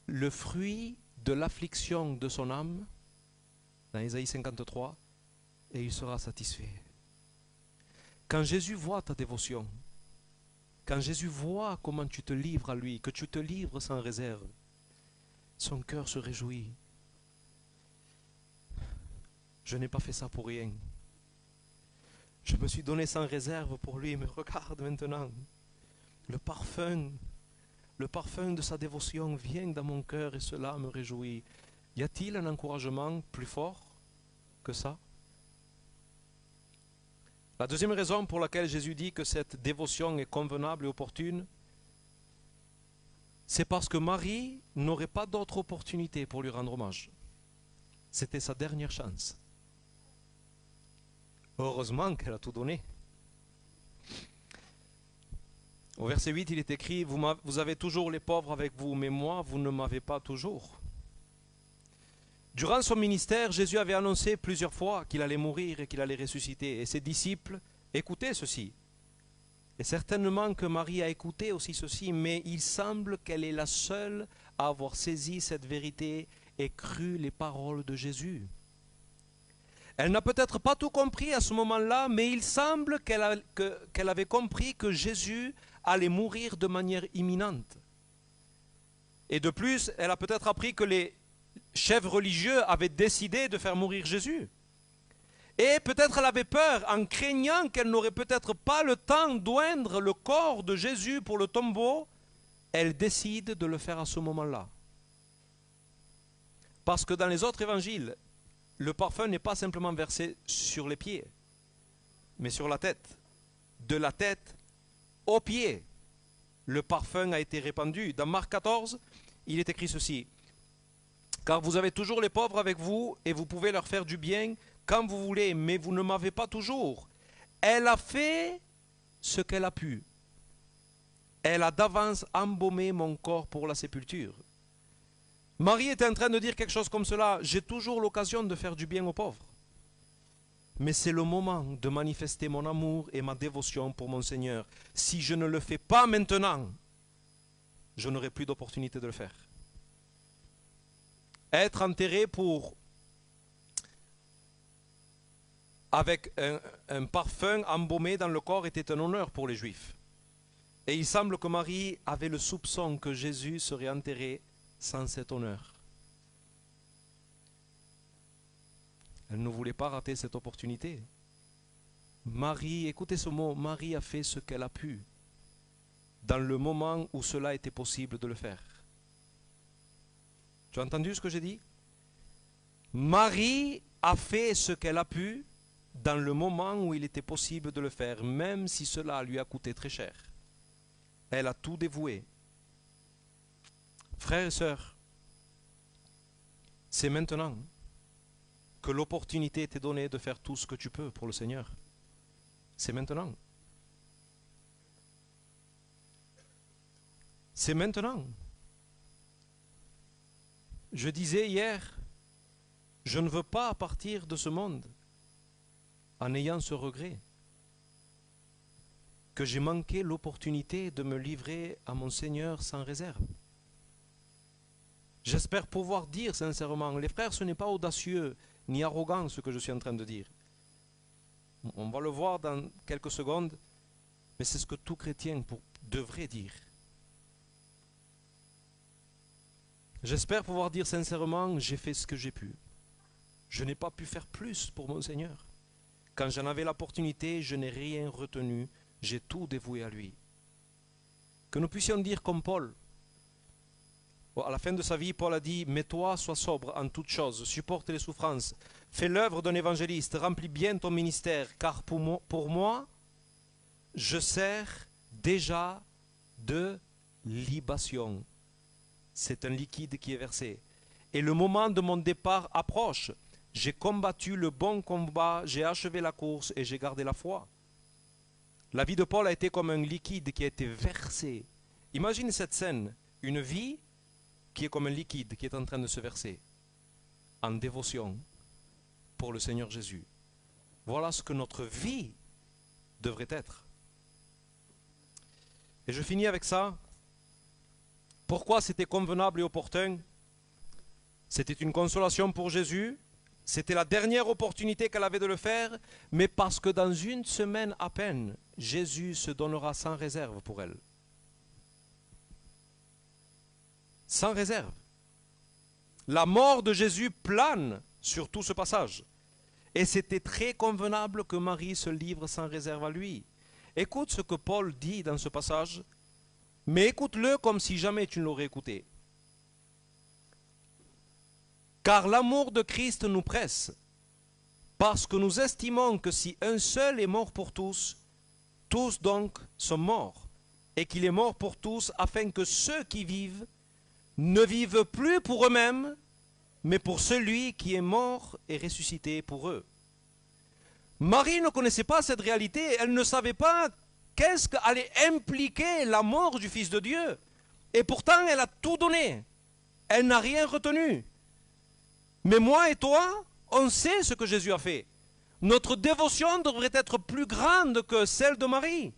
S1: le fruit de l'affliction de son âme, dans Ésaïe 53, et il sera satisfait. Quand Jésus voit ta dévotion, quand Jésus voit comment tu te livres à lui, que tu te livres sans réserve, son cœur se réjouit. Je n'ai pas fait ça pour rien. Je me suis donné sans réserve pour lui, mais regarde maintenant, le parfum de sa dévotion vient dans mon cœur et cela me réjouit. Y a-t-il un encouragement plus fort que ça? La deuxième raison pour laquelle Jésus dit que cette dévotion est convenable et opportune, c'est parce que Marie n'aurait pas d'autre opportunité pour lui rendre hommage. C'était sa dernière chance. Heureusement qu'elle a tout donné. Au verset 8, il est écrit, vous avez toujours les pauvres avec vous, mais moi, vous ne m'avez pas toujours. Durant son ministère, Jésus avait annoncé plusieurs fois qu'il allait mourir et qu'il allait ressusciter. Et ses disciples écoutaient ceci. Et certainement que Marie a écouté aussi ceci, mais il semble qu'elle est la seule à avoir saisi cette vérité et cru les paroles de Jésus. Elle n'a peut-être pas tout compris à ce moment-là, mais il semble qu'elle avait compris que Jésus allait mourir de manière imminente. Et de plus, elle a peut-être appris que les chefs religieux avaient décidé de faire mourir Jésus. Et peut-être elle avait peur, en craignant qu'elle n'aurait peut-être pas le temps d'oindre le corps de Jésus pour le tombeau, elle décide de le faire à ce moment-là. Parce que dans les autres évangiles, le parfum n'est pas simplement versé sur les pieds, mais sur la tête. De la tête aux pieds, le parfum a été répandu. Dans Marc 14, il est écrit ceci. Car vous avez toujours les pauvres avec vous et vous pouvez leur faire du bien quand vous voulez, mais vous ne m'avez pas toujours. Elle a fait ce qu'elle a pu. Elle a d'avance embaumé mon corps pour la sépulture. Marie est en train de dire quelque chose comme cela. J'ai toujours l'occasion de faire du bien aux pauvres. Mais c'est le moment de manifester mon amour et ma dévotion pour mon Seigneur. Si je ne le fais pas maintenant, je n'aurai plus d'opportunité de le faire. Être enterré avec un parfum embaumé dans le corps était un honneur pour les Juifs. Et il semble que Marie avait le soupçon que Jésus serait enterré sans cet honneur. Elle ne voulait pas rater cette opportunité. Marie, écoutez ce mot, Marie a fait ce qu'elle a pu dans le moment où cela était possible de le faire. Tu as entendu ce que j'ai dit? Marie a fait ce qu'elle a pu dans le moment où il était possible de le faire, même si cela lui a coûté très cher. Elle a tout dévoué. Frères et sœurs, c'est maintenant que l'opportunité t'est donnée de faire tout ce que tu peux pour le Seigneur. C'est maintenant. C'est maintenant. Je disais hier, je ne veux pas partir de ce monde en ayant ce regret que j'ai manqué l'opportunité de me livrer à mon Seigneur sans réserve. J'espère pouvoir dire sincèrement, les frères, ce n'est pas audacieux ni arrogant ce que je suis en train de dire. On va le voir dans quelques secondes, mais c'est ce que tout chrétien devrait dire. J'espère pouvoir dire sincèrement, j'ai fait ce que j'ai pu. Je n'ai pas pu faire plus pour mon Seigneur. Quand j'en avais l'opportunité, je n'ai rien retenu, j'ai tout dévoué à lui. Que nous puissions dire comme Paul. À la fin de sa vie, Paul a dit, mais toi, sois sobre en toutes choses, supporte les souffrances, fais l'œuvre d'un évangéliste, remplis bien ton ministère, car pour moi, je sers déjà de libation. C'est un liquide qui est versé. Et le moment de mon départ approche. J'ai combattu le bon combat, j'ai achevé la course et j'ai gardé la foi. La vie de Paul a été comme un liquide qui a été versé. Imagine cette scène, une vie qui est comme un liquide qui est en train de se verser. en dévotion pour le Seigneur Jésus. Voilà ce que notre vie devrait être. Et je finis avec ça. Pourquoi c'était convenable et opportun? C'était une consolation pour Jésus. C'était la dernière opportunité qu'elle avait de le faire, mais parce que dans une semaine à peine, Jésus se donnera sans réserve pour elle. Sans réserve. La mort de Jésus plane sur tout ce passage. Et c'était très convenable que Marie se livre sans réserve à lui. Écoute ce que Paul dit dans ce passage, mais écoute-le comme si jamais tu ne l'aurais écouté. Car l'amour de Christ nous presse, parce que nous estimons que si un seul est mort pour tous, tous donc sont morts, et qu'il est mort pour tous, afin que ceux qui vivent ne vivent plus pour eux-mêmes, mais pour celui qui est mort et ressuscité pour eux. Marie ne connaissait pas cette réalité, elle ne savait pas qu'est-ce qu'allait impliquer la mort du Fils de Dieu. Et pourtant, elle a tout donné. Elle n'a rien retenu. Mais moi et toi, on sait ce que Jésus a fait. Notre dévotion devrait être plus grande que celle de Marie.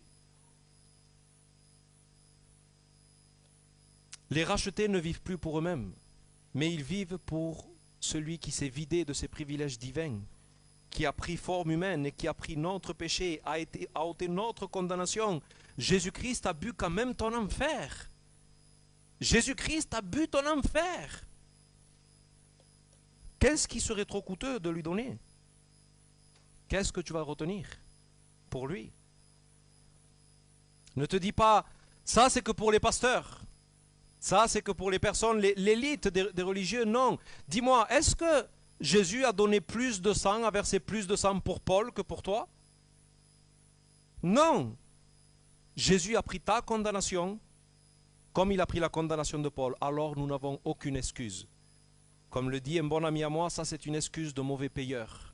S1: Les rachetés ne vivent plus pour eux-mêmes, mais ils vivent pour celui qui s'est vidé de ses privilèges divins, qui a pris forme humaine et qui a pris notre péché, a ôté notre condamnation. Jésus-Christ a bu quand même ton enfer. Jésus-Christ a bu ton enfer. Qu'est-ce qui serait trop coûteux de lui donner? Qu'est-ce que tu vas retenir pour lui? Ne te dis pas, ça c'est que pour les pasteurs. Ça c'est que pour les personnes, l'élite des religieux. Non. Dis-moi, est-ce que Jésus a donné plus de sang, a versé plus de sang pour Paul que pour toi? Non. Jésus a pris ta condamnation comme il a pris la condamnation de Paul. Alors nous n'avons aucune excuse. Comme le dit un bon ami à moi, ça c'est une excuse de mauvais payeur.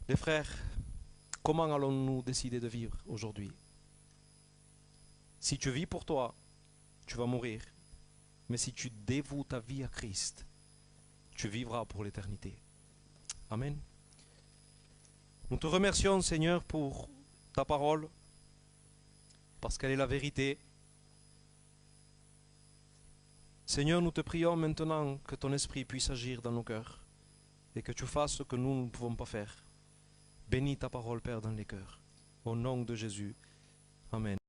S1: Les frères, comment allons-nous décider de vivre aujourd'hui? Si tu vis pour toi, tu vas mourir. Mais si tu dévoues ta vie à Christ, tu vivras pour l'éternité. Amen. Nous te remercions, Seigneur, pour ta parole, parce qu'elle est la vérité. Seigneur, nous te prions maintenant que ton esprit puisse agir dans nos cœurs et que tu fasses ce que nous ne pouvons pas faire. Bénis ta parole, Père, dans les cœurs. Au nom de Jésus. Amen.